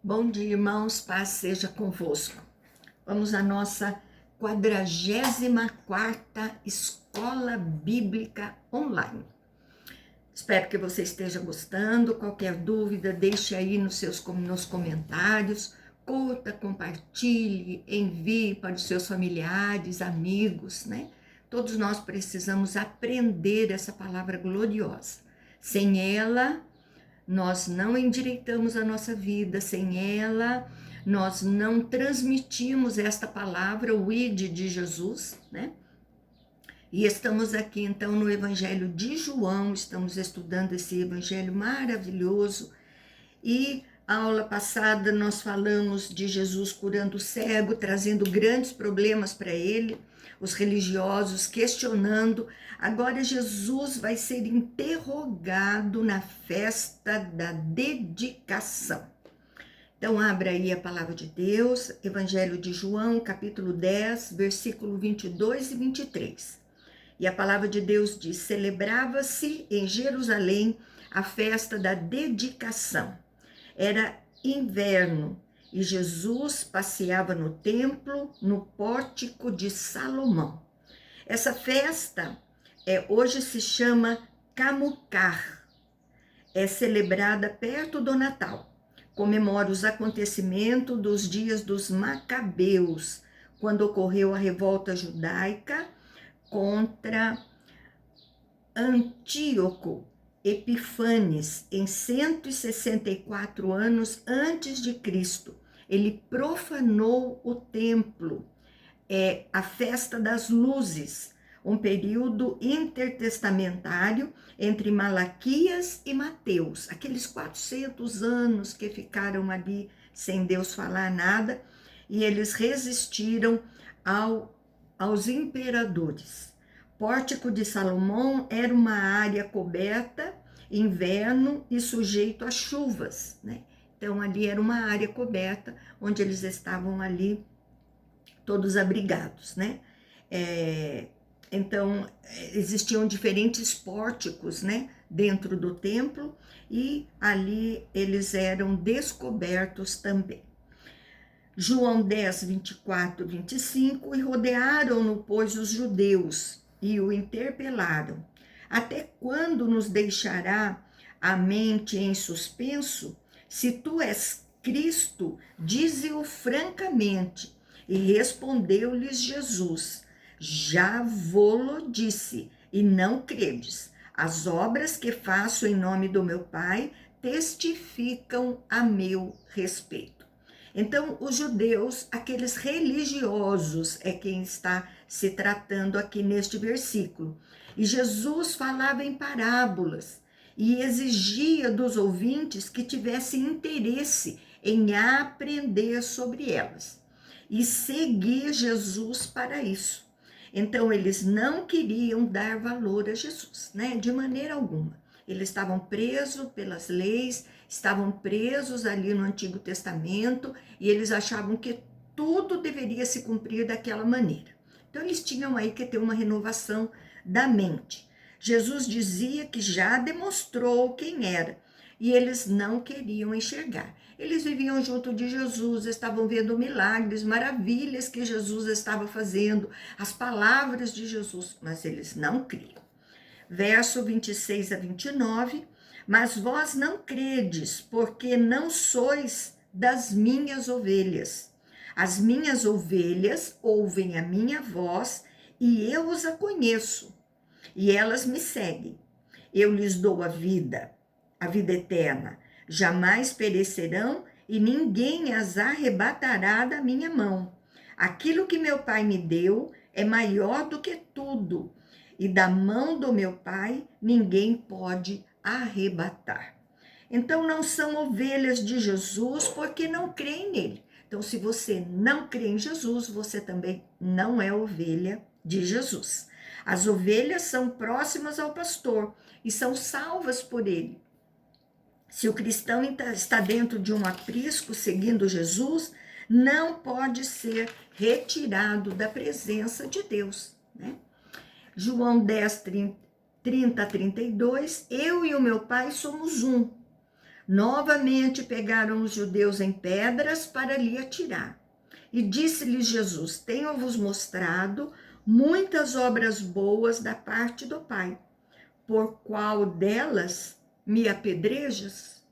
Bom dia, irmãos, paz seja convosco. Vamos à nossa 44ª Escola Bíblica Online. Espero que você esteja gostando. Qualquer dúvida, deixe aí nos comentários. Curta, compartilhe, envie para os seus familiares, amigos, né? Todos nós precisamos aprender essa palavra gloriosa. Sem ela, nós não endireitamos a nossa vida, sem ela, nós não transmitimos esta palavra, o ID de Jesus, né? E estamos aqui então no Evangelho de João, estamos estudando esse Evangelho maravilhoso. E a aula passada nós falamos de Jesus curando o cego, trazendo grandes problemas para ele, os religiosos questionando. Agora Jesus vai ser interrogado na festa da dedicação. Então abra aí a palavra de Deus, Evangelho de João, capítulo 10, versículo 22 e 23. E a palavra de Deus diz: celebrava-se em Jerusalém a festa da dedicação. Era inverno e Jesus passeava no templo, no pórtico de Salomão. Essa festa hoje se chama Hanukkah. É celebrada perto do Natal. Comemora os acontecimentos dos dias dos Macabeus, quando ocorreu a revolta judaica contra Antíoco Epifanes, em 164 anos antes de Cristo. Ele profanou o templo, a festa das luzes, um período intertestamentário entre Malaquias e Mateus, aqueles 400 anos que ficaram ali sem Deus falar nada, e eles resistiram aos imperadores. Pórtico de Salomão era uma área coberta, inverno e sujeito a chuvas, né? Então ali era uma área coberta, onde eles estavam ali todos abrigados, né? Então existiam diferentes pórticos, né, dentro do templo, e ali eles eram descobertos também. João 10, 24, 25, e rodearam-no, pois, os judeus, e o interpelaram: até quando nos deixará a mente em suspenso? Se tu és Cristo, dize-o francamente. E respondeu-lhes Jesus: já vô-lo disse, e não credes. As obras que faço em nome do meu Pai testificam a meu respeito. Então, os judeus, aqueles religiosos, é quem está se tratando aqui neste versículo. E Jesus falava em parábolas e exigia dos ouvintes que tivessem interesse em aprender sobre elas e seguir Jesus para isso. Então, eles não queriam dar valor a Jesus, né? De maneira alguma. Eles estavam presos pelas leis, estavam presos ali no Antigo Testamento, e eles achavam que tudo deveria se cumprir daquela maneira. Então, eles tinham aí que ter uma renovação da mente. Jesus dizia que já demonstrou quem era, e eles não queriam enxergar. Eles viviam junto de Jesus, estavam vendo milagres, maravilhas que Jesus estava fazendo, as palavras de Jesus, mas eles não criam. Verso 26 a 29, mas vós não credes, porque não sois das minhas ovelhas. As minhas ovelhas ouvem a minha voz, e eu os a conheço, e elas me seguem. Eu lhes dou a vida eterna, jamais perecerão, e ninguém as arrebatará da minha mão. Aquilo que meu Pai me deu é maior do que tudo, e da mão do meu Pai ninguém pode arrebatar. Então não são ovelhas de Jesus porque não creem nele. Então, se você não crê em Jesus, você também não é ovelha de Jesus. As ovelhas são próximas ao pastor e são salvas por ele. Se o cristão está dentro de um aprisco seguindo Jesus, não pode ser retirado da presença de Deus, né? João 10, 30 a 32, eu e o meu Pai somos um. Novamente pegaram os judeus em pedras para lhe atirar. E disse-lhes Jesus: Tenho-vos mostrado muitas obras boas da parte do Pai. Por qual delas me apedrejas?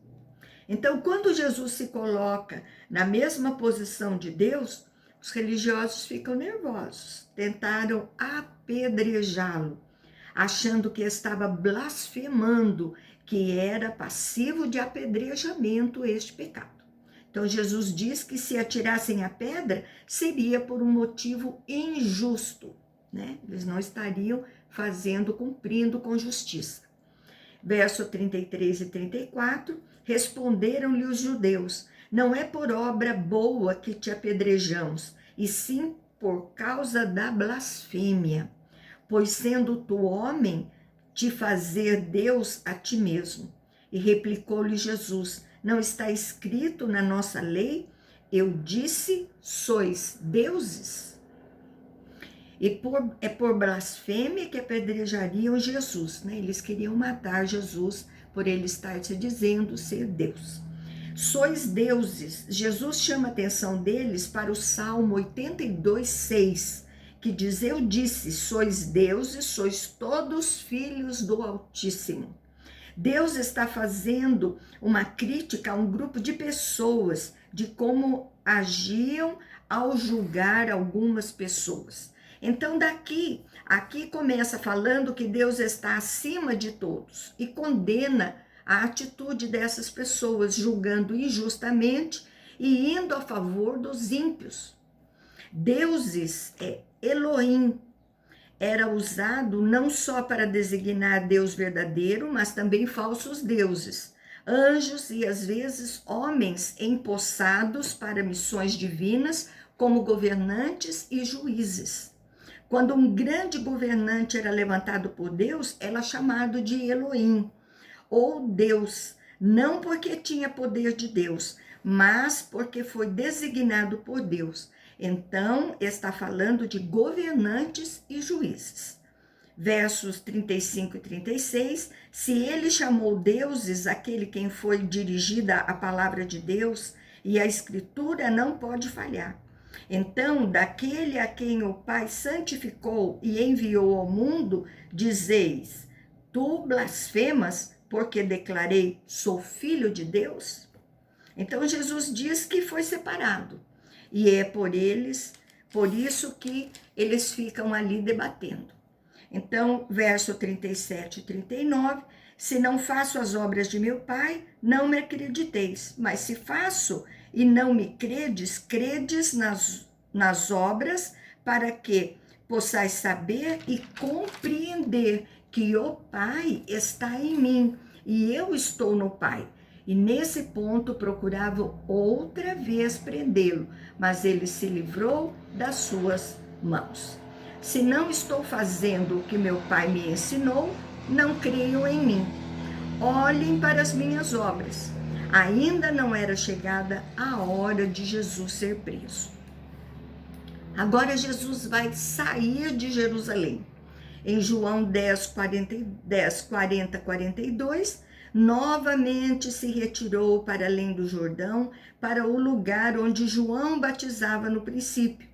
Então, quando Jesus se coloca na mesma posição de Deus, os religiosos ficam nervosos. Tentaram apedrejá-lo, achando que estava blasfemando, que era passivo de apedrejamento este pecado. Então, Jesus diz que se atirassem a pedra, seria por um motivo injusto, né? Eles não estariam cumprindo com justiça. Verso 33 e 34, responderam-lhe os judeus: Não é por obra boa que te apedrejamos, e sim por causa da blasfêmia. Pois sendo tu homem, te fazer Deus a ti mesmo. E replicou-lhe Jesus: Não está escrito na nossa lei? Eu disse, sois deuses? É por blasfêmia que apedrejariam Jesus, né? Eles queriam matar Jesus por ele estar se dizendo ser Deus. Sois deuses. Jesus chama a atenção deles para o Salmo 82:6, que diz: Eu disse, sois deuses, sois todos filhos do Altíssimo. Deus está fazendo uma crítica a um grupo de pessoas, de como agiam ao julgar algumas pessoas. Então, aqui começa falando que Deus está acima de todos e condena a atitude dessas pessoas, julgando injustamente e indo a favor dos ímpios. Deuses, Elohim, era usado não só para designar Deus verdadeiro, mas também falsos deuses, anjos e às vezes homens empossados para missões divinas como governantes e juízes. Quando um grande governante era levantado por Deus, era chamado de Elohim, ou Deus, não porque tinha poder de Deus, mas porque foi designado por Deus. Então, está falando de governantes e juízes. Versos 35 e 36, se ele chamou deuses aquele quem foi dirigida a palavra de Deus, e a escritura não pode falhar. Então, daquele a quem o Pai santificou e enviou ao mundo, dizeis: Tu blasfemas, porque declarei, sou filho de Deus? Então, Jesus diz que foi separado. E é por isso que eles ficam ali debatendo. Então, verso 37 e 39, se não faço as obras de meu Pai, não me acrediteis. Mas se faço e não me credes nas obras, para que possais saber e compreender que o Pai está em mim e eu estou no Pai. E nesse ponto procuravam outra vez prendê-lo, mas ele se livrou das suas mãos. Se não estou fazendo o que meu Pai me ensinou, não creiam em mim. Olhem para as minhas obras. Ainda não era chegada a hora de Jesus ser preso. Agora Jesus vai sair de Jerusalém. Em João 10:40-42, novamente se retirou para além do Jordão, para o lugar onde João batizava no princípio.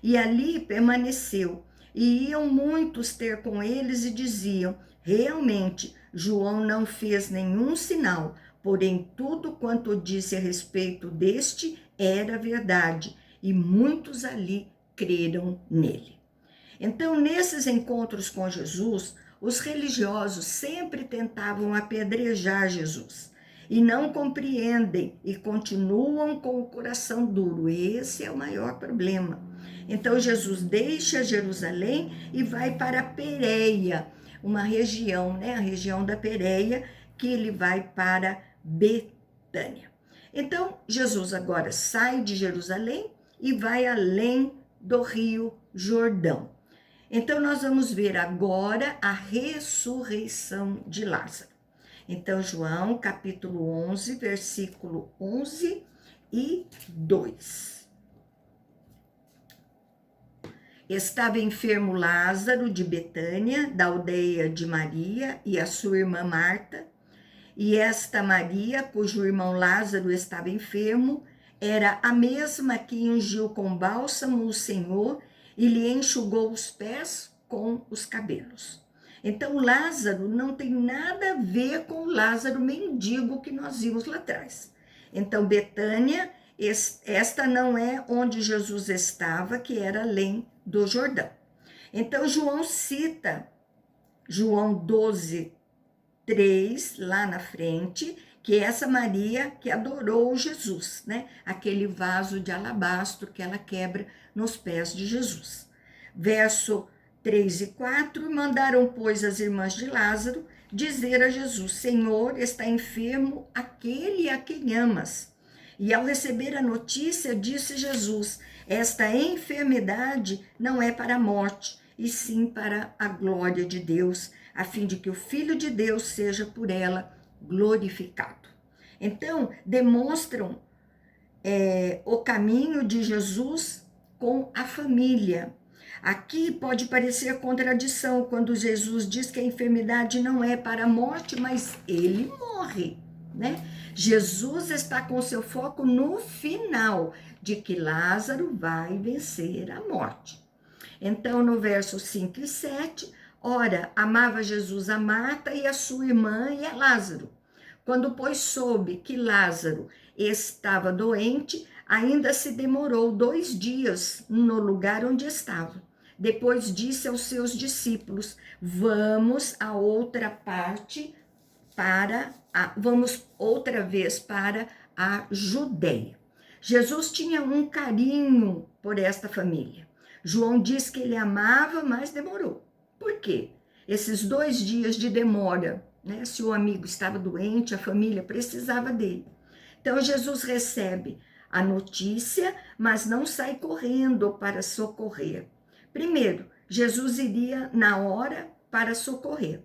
E ali permaneceu. E iam muitos ter com eles e diziam: realmente, João não fez nenhum sinal, porém tudo quanto disse a respeito deste era verdade, e muitos ali creram nele. Então, nesses encontros com Jesus, os religiosos sempre tentavam apedrejar Jesus e não compreendem e continuam com o coração duro. Esse é o maior problema. Então, Jesus deixa Jerusalém e vai para Pérea, uma região, a região da Pérea, que ele vai para Betânia. Então, Jesus agora sai de Jerusalém e vai além do Rio Jordão. Então, nós vamos ver agora a ressurreição de Lázaro. Então, João, capítulo 11, versículo 11 e 2. Estava enfermo Lázaro de Betânia, da aldeia de Maria e a sua irmã Marta. E esta Maria, cujo irmão Lázaro estava enfermo, era a mesma que ungiu com bálsamo o Senhor e lhe enxugou os pés com os cabelos. Então, Lázaro não tem nada a ver com o Lázaro mendigo que nós vimos lá atrás. Então, Betânia, esta não é onde Jesus estava, que era além do Jordão. Então, João cita João 12:3, lá na frente, que é essa Maria que adorou Jesus, né? Aquele vaso de alabastro que ela quebra nos pés de Jesus. Verso 3 e 4, mandaram, pois, as irmãs de Lázaro dizer a Jesus: Senhor, está enfermo aquele a quem amas. E ao receber a notícia, disse Jesus: esta enfermidade não é para a morte, e sim para a glória de Deus, a fim de que o Filho de Deus seja por ela glorificado. Então, demonstram o caminho de Jesus com a família. Aqui pode parecer contradição quando Jesus diz que a enfermidade não é para a morte, mas ele morre, né? Jesus está com seu foco no final, de que Lázaro vai vencer a morte. Então, no verso 5 e 7, ora, amava Jesus a Marta e a sua irmã e a Lázaro. Quando, pois, soube que Lázaro estava doente, ainda se demorou 2 dias no lugar onde estava. Depois disse aos seus discípulos: vamos a outra parte vamos outra vez para a Judeia. Jesus tinha um carinho por esta família. João diz que ele amava, mas demorou. Por quê? Esses 2 dias de demora, né? Se o amigo estava doente, a família precisava dele. Então Jesus recebe a notícia, mas não sai correndo para socorrer. Primeiro, Jesus iria na hora para socorrer.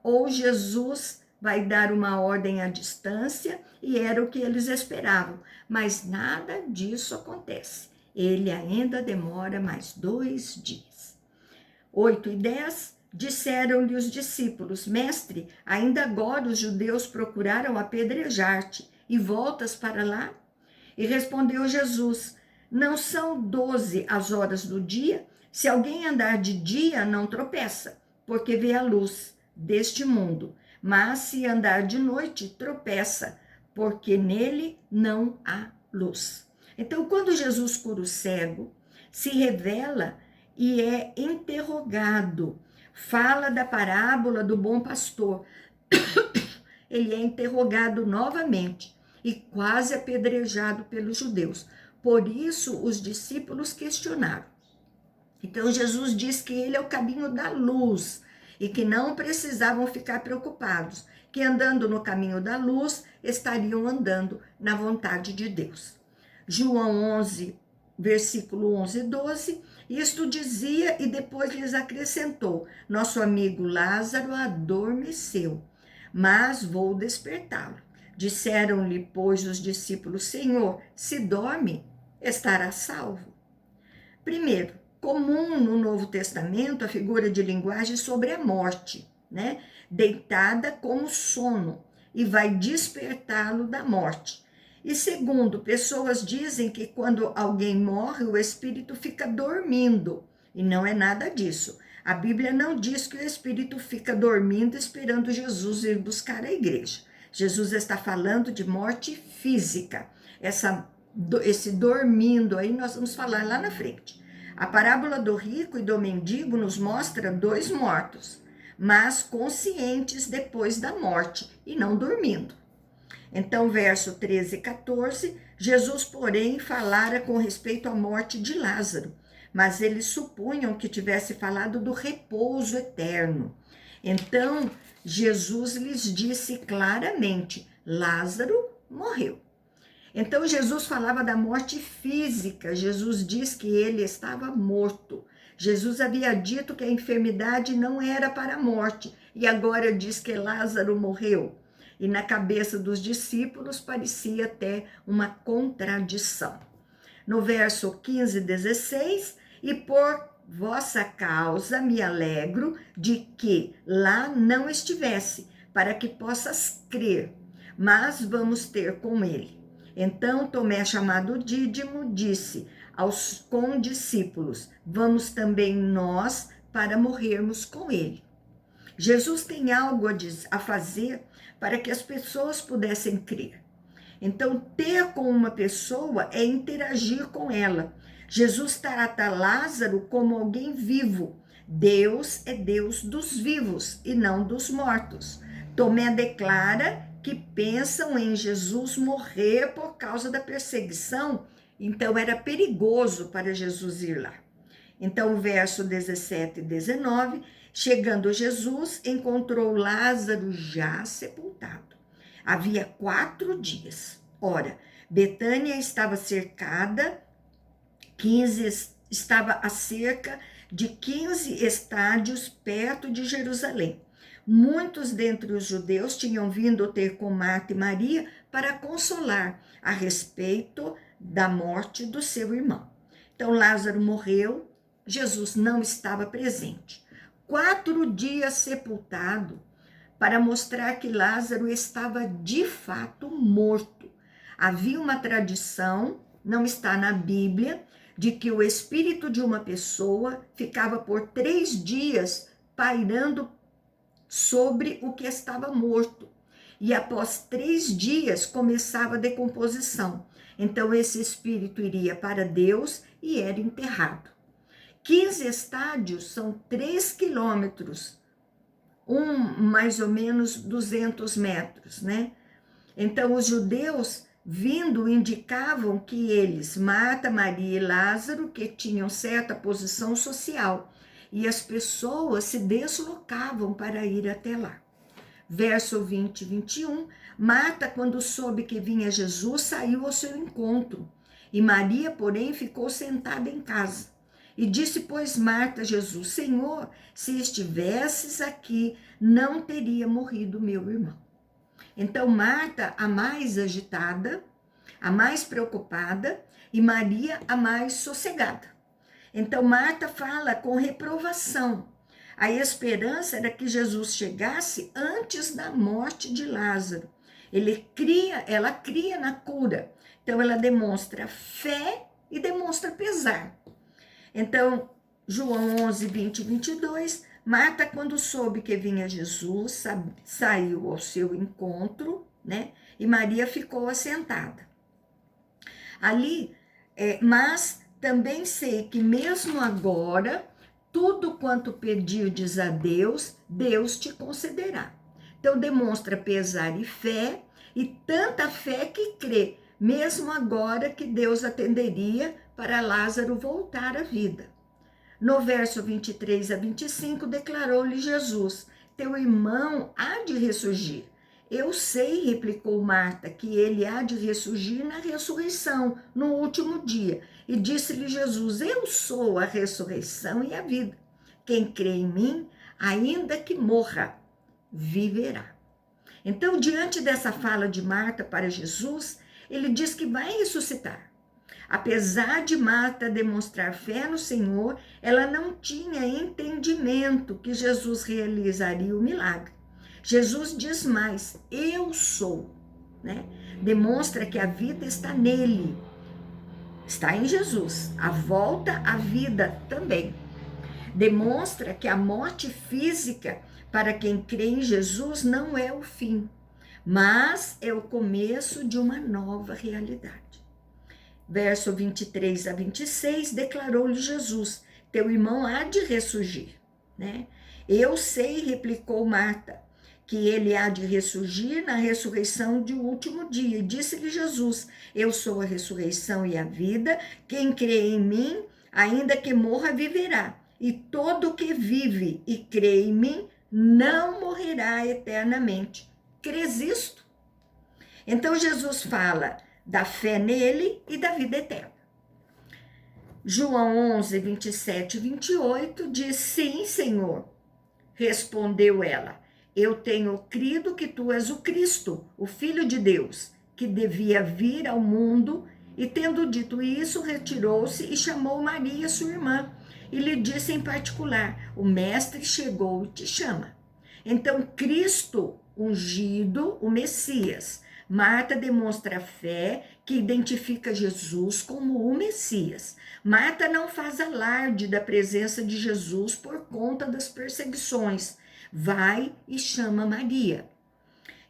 Ou Jesus vai dar uma ordem à distância, e era o que eles esperavam. Mas nada disso acontece. Ele ainda demora mais 2 dias. 8 e 10, disseram-lhe os discípulos: Mestre, ainda agora os judeus procuraram apedrejar-te, e voltas para lá? E respondeu Jesus: não são 12 as horas do dia? Se alguém andar de dia, não tropeça, porque vê a luz deste mundo. Mas se andar de noite, tropeça, porque nele não há luz. Então, quando Jesus cura o cego, se revela e é interrogado. Fala da parábola do bom pastor. Ele é interrogado novamente e quase apedrejado pelos judeus. Por isso, os discípulos questionaram. Então, Jesus diz que ele é o caminho da luz e que não precisavam ficar preocupados, que andando no caminho da luz, estariam andando na vontade de Deus. João 11, versículo 11 e 12, isto dizia e depois lhes acrescentou: nosso amigo Lázaro adormeceu, mas vou despertá-lo. Disseram-lhe, pois, os discípulos: Senhor, se dorme, estará salvo. Primeiro, comum no Novo Testamento a figura de linguagem sobre a morte, né? Deitada como sono, e vai despertá-lo da morte. E segundo, pessoas dizem que quando alguém morre, o espírito fica dormindo, e não é nada disso. A Bíblia não diz que o espírito fica dormindo esperando Jesus ir buscar a igreja. Jesus está falando de morte física. Esse dormindo aí nós vamos falar lá na frente. A parábola do rico e do mendigo nos mostra 2 mortos, mas conscientes depois da morte e não dormindo. Então, verso 13 e 14, Jesus, porém, falara com respeito à morte de Lázaro, mas eles supunham que tivesse falado do repouso eterno. Então, Jesus lhes disse claramente: Lázaro morreu. Então, Jesus falava da morte física. Jesus diz que ele estava morto. Jesus havia dito que a enfermidade não era para a morte, e agora diz que Lázaro morreu. E na cabeça dos discípulos parecia até uma contradição. No verso 15 e 16, e por vossa causa me alegro de que lá não estivesse, para que possas crer, mas vamos ter com ele. Então Tomé, chamado Dídimo, disse aos condiscípulos: vamos também nós para morrermos com ele. Jesus tem algo a fazer para que as pessoas pudessem crer. Então, ter com uma pessoa é interagir com ela. Jesus trata Lázaro como alguém vivo. Deus é Deus dos vivos e não dos mortos. Tomé declara que pensam em Jesus morrer por causa da perseguição, então era perigoso para Jesus ir lá. Então, o verso 17 e 19, chegando Jesus, encontrou Lázaro já sepultado. Havia 4 dias. Ora, Betânia estava estava a cerca de 15 estádios perto de Jerusalém. Muitos dentre os judeus tinham vindo ter com Marta e Maria para consolar a respeito da morte do seu irmão. Então, Lázaro morreu, Jesus não estava presente. 4 dias sepultado, para mostrar que Lázaro estava de fato morto. Havia uma tradição, não está na Bíblia, de que o espírito de uma pessoa ficava por 3 dias pairando sobre o que estava morto. E após 3 dias começava a decomposição. Então esse espírito iria para Deus e era enterrado. 15 estádios são 3 quilômetros, mais ou menos 200 metros, né? Então os judeus vindo indicavam que eles, Marta, Maria e Lázaro, que tinham certa posição social, e as pessoas se deslocavam para ir até lá. Verso 20 e 21, Marta, quando soube que vinha Jesus, saiu ao seu encontro, e Maria, porém, ficou sentada em casa. E disse, pois, Marta a Jesus: Senhor, se estivesses aqui, não teria morrido meu irmão. Então, Marta, a mais agitada, a mais preocupada, e Maria, a mais sossegada. Então, Marta fala com reprovação. A esperança era que Jesus chegasse antes da morte de Lázaro. Ela cria na cura. Então, ela demonstra fé e demonstra pesar. Então, João 11, 20 e 22, Marta, quando soube que vinha Jesus, saiu ao seu encontro, né? E Maria ficou assentada. Ali, mas também sei que mesmo agora, tudo quanto pedirdes a Deus, Deus te concederá. Então, demonstra pesar e fé, e tanta fé que crê, mesmo agora que Deus atenderia para Lázaro voltar à vida. No verso 23 a 25, declarou-lhe Jesus: teu irmão há de ressurgir. Eu sei, replicou Marta, que ele há de ressurgir na ressurreição, no último dia. E disse-lhe Jesus: eu sou a ressurreição e a vida. Quem crê em mim, ainda que morra, viverá. Então, diante dessa fala de Marta para Jesus, ele diz que vai ressuscitar. Apesar de Marta demonstrar fé no Senhor, ela não tinha entendimento que Jesus realizaria o milagre. Jesus diz mais: eu sou, né? Demonstra que a vida está nele, está em Jesus. A volta à vida também. Demonstra que a morte física, para quem crê em Jesus, não é o fim, mas é o começo de uma nova realidade. Verso 23 a 26, declarou-lhe Jesus: teu irmão há de ressurgir, né? Eu sei, replicou Marta, que ele há de ressurgir na ressurreição do último dia. E disse-lhe Jesus: eu sou a ressurreição e a vida, quem crê em mim, ainda que morra, viverá. E todo que vive e crê em mim, não morrerá eternamente. Crês isto? Então Jesus fala da fé nele e da vida eterna. João 11, 27 e 28 diz: sim, Senhor, respondeu ela, eu tenho crido que tu és o Cristo, o Filho de Deus, que devia vir ao mundo. E tendo dito isso, retirou-se e chamou Maria, sua irmã, e lhe disse em particular: o mestre chegou e te chama. Então Cristo, ungido, o Messias. Marta demonstra a fé que identifica Jesus como o Messias. Marta não faz alarde da presença de Jesus por conta das perseguições. Vai e chama Maria.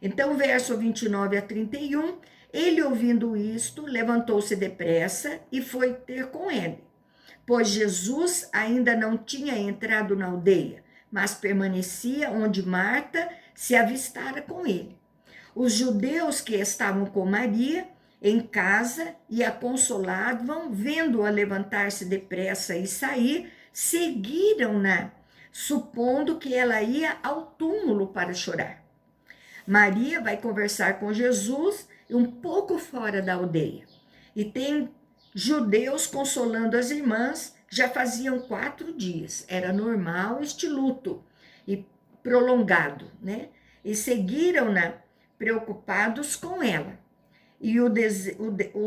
Então, verso 29 a 31, ele ouvindo isto, levantou-se depressa e foi ter com ele, pois Jesus ainda não tinha entrado na aldeia, mas permanecia onde Marta se avistara com ele. Os judeus que estavam com Maria em casa e a consolavam, vendo-a levantar-se depressa e sair, seguiram-na, supondo que ela ia ao túmulo para chorar. Maria vai conversar com Jesus um pouco fora da aldeia. E tem judeus consolando as irmãs, já faziam 4 dias. Era normal este luto e prolongado, né? E seguiram-na preocupados com ela. E o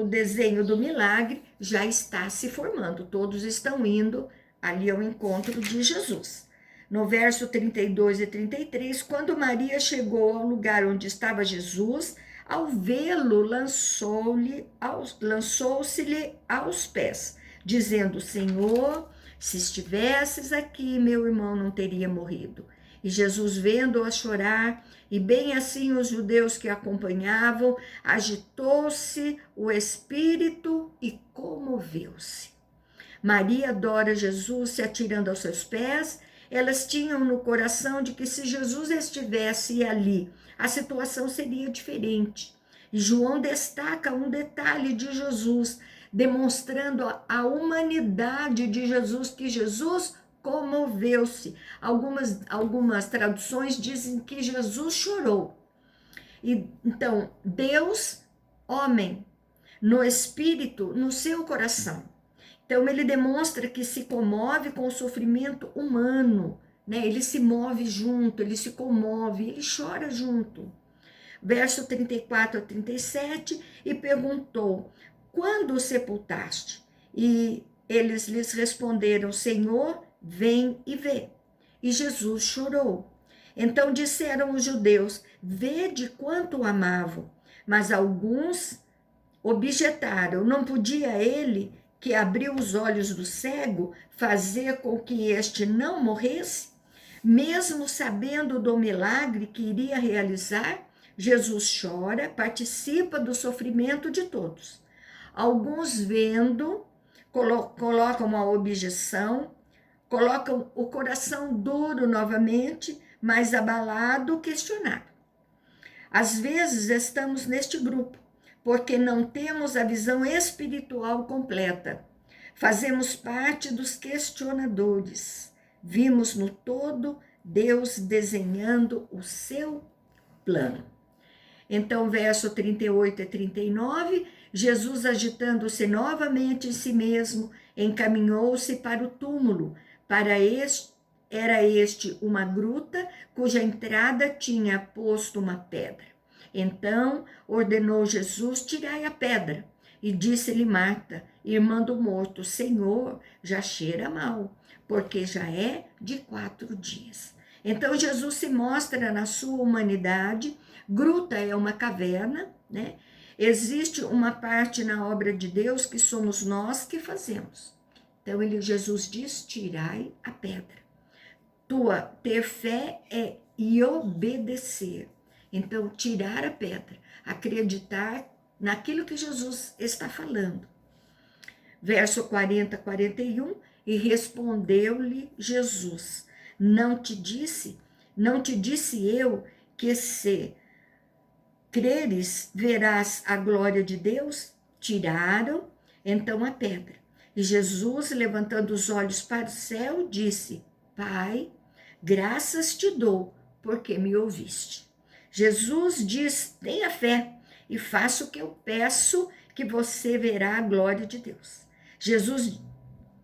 desenho do milagre já está se formando. Todos estão indo ali ao encontro de Jesus. No verso 32 e 33, quando Maria chegou ao lugar onde estava Jesus, ao vê-lo, lançou-se-lhe aos pés, dizendo: Senhor, se estivesses aqui, meu irmão não teria morrido. E Jesus, vendo-a chorar, e bem assim os judeus que a acompanhavam, agitou-se o espírito e comoveu-se. Maria adora Jesus, se atirando aos seus pés. Elas tinham no coração de que se Jesus estivesse ali, a situação seria diferente. E João destaca um detalhe de Jesus, demonstrando a humanidade de Jesus, que Jesus comoveu-se. Algumas traduções dizem que Jesus chorou. E, então, Deus, homem, no espírito, no seu coração. Então, ele demonstra que se comove com o sofrimento humano, né? Ele se move junto, ele se comove, ele chora junto. Verso 34 a 37, e perguntou: quando o sepultaste? E eles lhes responderam: Senhor, vem e vê. E Jesus chorou. Então disseram os judeus: vede quanto o amavam. Mas alguns objetaram: não podia ele, que abriu os olhos do cego, fazer com que este não morresse? Mesmo sabendo do milagre que iria realizar, Jesus chora, participa do sofrimento de todos. Alguns, vendo, colocam uma objeção, colocam o coração duro novamente, mas abalado, questionado. Às vezes estamos neste grupo, porque não temos a visão espiritual completa. Fazemos parte dos questionadores. Vimos no todo Deus desenhando o seu plano. Então, verso 38 e 39, Jesus, agitando-se novamente em si mesmo, encaminhou-se para o túmulo. Era este uma gruta, cuja entrada tinha posto uma pedra. Então ordenou Jesus: tirai a pedra. E disse-lhe Marta, irmã do morto: Senhor, já cheira mal, porque já é de 4 dias. Então Jesus se mostra na sua humanidade. Gruta é uma caverna, né? Existe uma parte na obra de Deus que somos nós que fazemos. Então Jesus diz: tirai a pedra. Ter fé é e obedecer. Então, tirar a pedra, acreditar naquilo que Jesus está falando. Verso 40, 41, e respondeu-lhe Jesus: não te disse eu que se creres, verás a glória de Deus? Tiraram, então, a pedra. E Jesus, levantando os olhos para o céu, disse: Pai, graças te dou, porque me ouviste. Jesus diz: tenha fé e faça o que eu peço, que você verá a glória de Deus. Jesus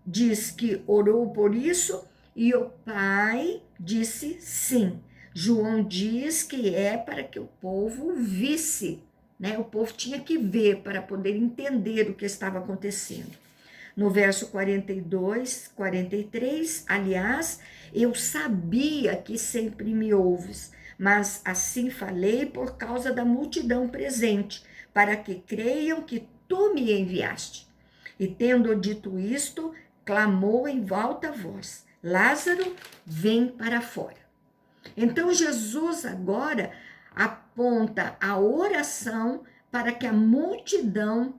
diz que orou por isso e o Pai disse sim. João diz que é para que o povo visse, né? O povo tinha que ver para poder entender o que estava acontecendo. No verso 42, 43, aliás, eu sabia que sempre me ouves, mas assim falei por causa da multidão presente, para que creiam que tu me enviaste. E tendo dito isto, clamou em alta voz: Lázaro, vem para fora. Então Jesus agora aponta a oração para que a multidão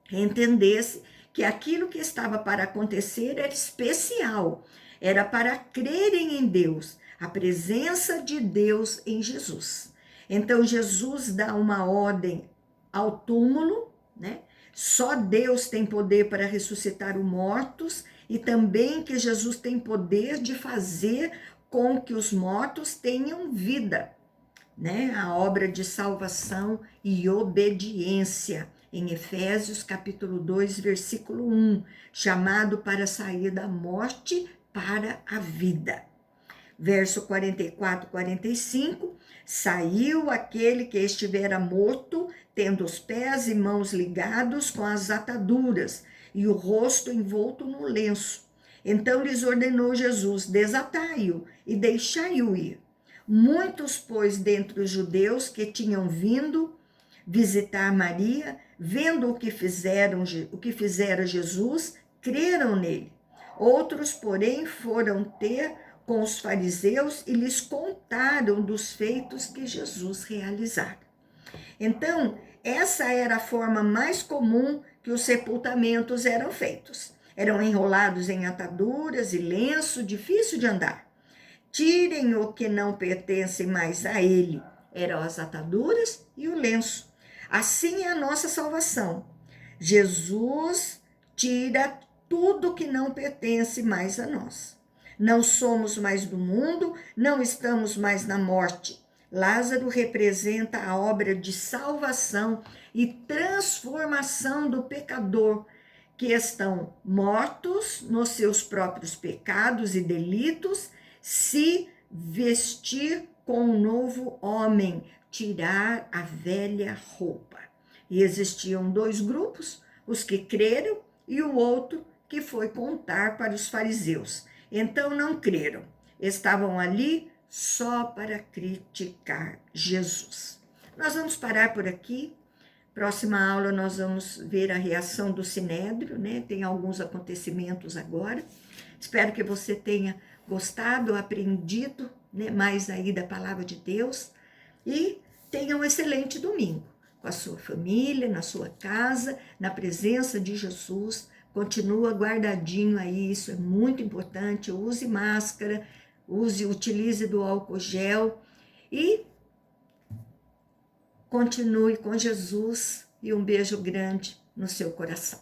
entendesse que aquilo que estava para acontecer era especial, era para crerem em Deus, a presença de Deus em Jesus. Então Jesus dá uma ordem ao túmulo, né? Só Deus tem poder para ressuscitar os mortos e também que Jesus tem poder de fazer com que os mortos tenham vida, né? A obra de salvação e obediência em Efésios capítulo 2, versículo 1, chamado para sair da morte para a vida. Verso 44, 45, saiu aquele que estivera morto, tendo os pés e mãos ligados com as ataduras e o rosto envolto no lenço. Então lhes ordenou Jesus: desatai-o e deixai-o ir. Muitos, pois, dentre os judeus que tinham vindo visitar Maria, vendo o que fizera Jesus, creram nele. Outros, porém, foram ter com os fariseus e lhes contaram dos feitos que Jesus realizara. Então, essa era a forma mais comum que os sepultamentos eram feitos. Eram enrolados em ataduras e lenço, difícil de andar. Tirem o que não pertence mais a ele. Eram as ataduras e o lenço. Assim é a nossa salvação. Jesus tira tudo que não pertence mais a nós. Não somos mais do mundo, não estamos mais na morte. Lázaro representa a obra de salvação e transformação do pecador, que estão mortos nos seus próprios pecados e delitos, se vestir com um novo homem, tirar a velha roupa. E existiam dois grupos, os que creram e o outro que foi contar para os fariseus. Então não creram, estavam ali só para criticar Jesus. Nós vamos parar por aqui. Próxima aula nós vamos ver a reação do Sinédrio, né? Tem alguns acontecimentos agora. Espero que você tenha gostado, aprendido, né, mais aí da palavra de Deus e tenha um excelente domingo com a sua família, na sua casa, na presença de Jesus. Continua guardadinho aí, isso é muito importante. Use máscara, utilize do álcool gel e continue com Jesus e um beijo grande no seu coração.